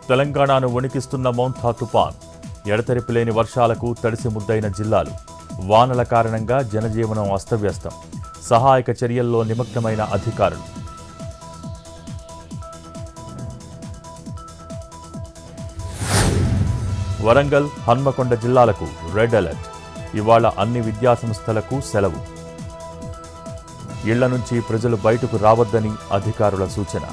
తెలంగాణను వణికిస్తున్న మౌంథా తుపాన్. ఎడతెరిపి లేని వర్షాలకు తడిసి ముద్దైన జిల్లాలు. వానల కారణంగా జనజీవనం అస్తవ్యస్తం. సహాయక చర్యల్లో నిమగ్నమైన అధికారులు. వరంగల్, హన్మకొండ జిల్లాలకు రెడ్ అలర్ట్. ఇవాళ అన్ని విద్యాసంస్థలకు సెలవు. ఇళ్ల నుంచి ప్రజలు బయటకు రావద్దని అధికారుల సూచన.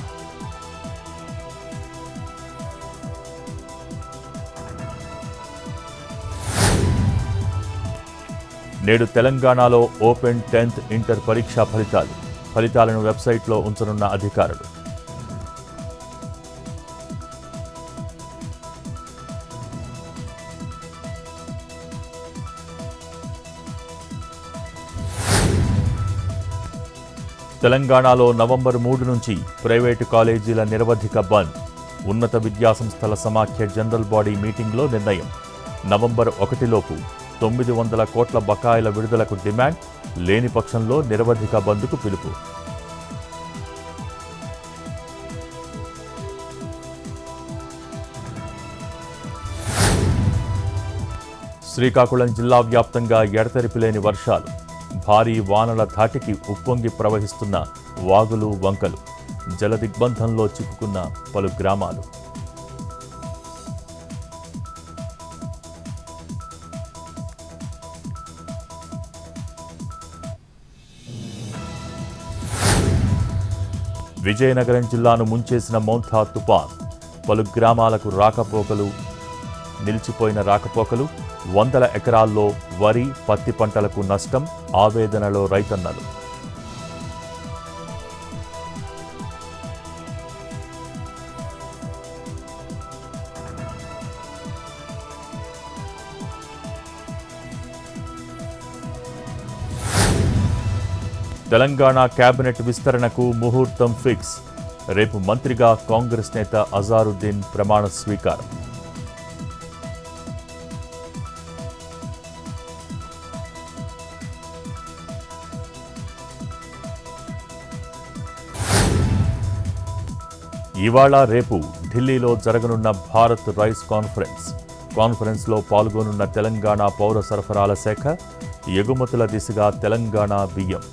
నేడు తెలంగాణలో ఓపెన్ 10th ఇంటర్ పరీక్షా ఫలితాలను వెబ్సైట్లో ఉంచనున్న అధికారులు. తెలంగాణలో నవంబర్ 3 నుంచి ప్రైవేటు కాలేజీల నిరవధిక బంద్. ఉన్నత విద్యాసంస్థల సమాఖ్య జనరల్ బాడీ మీటింగ్లో నిర్ణయం. నవంబర్ 1లోపు 900 కోట్ల బకాయిల విడుదలకు డిమాండ్. లేని పక్షంలో నిరవధిక బంద్కు పిలుపు. శ్రీకాకుళం జిల్లా వ్యాప్తంగా ఎడతెరిపి లేని వర్షాలు. భారీ వానల ధాటికి ఉప్పొంగి ప్రవహిస్తున్న వాగులు, వంకలు. జలదిగ్బంధంలో చిక్కుకున్న పలు గ్రామాలు. విజయనగరం జిల్లాను ముంచేసిన మౌంథా తుపాన్. పలు గ్రామాలకు రాకపోకలు. నిలిచిపోయిన రాకపోకలు. వందల ఎకరాల్లో వరి, పత్తి పంటలకు నష్టం. ఆవేదనలో రైతన్నలు. తెలంగాణ కేబినెట్ విస్తరణకు ముహూర్తం ఫిక్స్. రేపు మంత్రిగా కాంగ్రెస్ నేత అజారుద్దీన్ ప్రమాణ స్వీకారం. ఇవాళ రేపు ఢిల్లీలో జరగనున్న భారత్ రైస్ కాన్ఫరెన్స్లో పాల్గొనున్న తెలంగాణ పౌర సరఫరాల శాఖ. ఎగుమతుల దిశగా తెలంగాణ బియ్యం.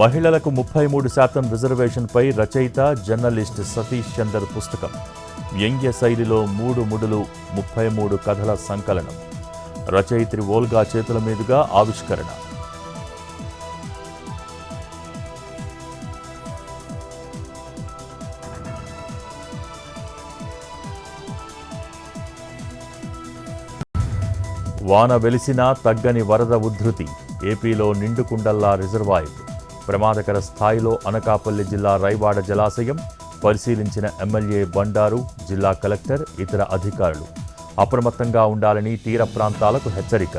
మహిళలకు 33% రిజర్వేషన్పై రచయిత, జర్నలిస్ట్ సతీష్ చందర్ పుస్తకం. వ్యంగ్య శైలిలో 3 ముడులు, 33 కథల సంకలనం. రచయిత్రి ఓల్గా చేతుల మీదుగా ఆవిష్కరణ. వాన వెలిసినా తగ్గని వరద ఉధృతి. ఏపీలో నిండుకుండల్లా రిజర్వాయర్. ప్రమాదకర స్థాయిలో అనకాపల్లి జిల్లా రైవాడ జలాశయం. పరిశీలించిన ఎమ్మెల్యే బండారు, జిల్లా కలెక్టర్, ఇతర అధికారులు. అప్రమత్తంగా ఉండాలని తీర ప్రాంతాలకు హెచ్చరిక.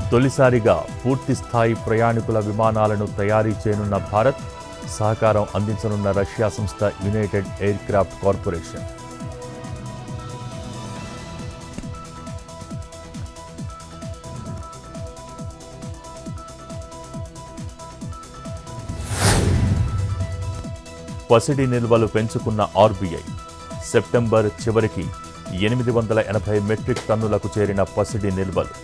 తొలిసారిగా పూర్తిస్థాయి ప్రయాణికుల విమానాలను తయారీ చేయనున్న భారత్. సహకారం అందించనున్న రష్యా సంస్థ యునైటెడ్ ఎయిర్ క్రాఫ్ట్ కార్పొరేషన్. పసిడి నిల్వలు పెంచుకున్న ఆర్బీఐ. సెప్టెంబర్ చివరికి 880 మెట్రిక్ టన్నులకు చేరిన పసిడి నిల్వలు.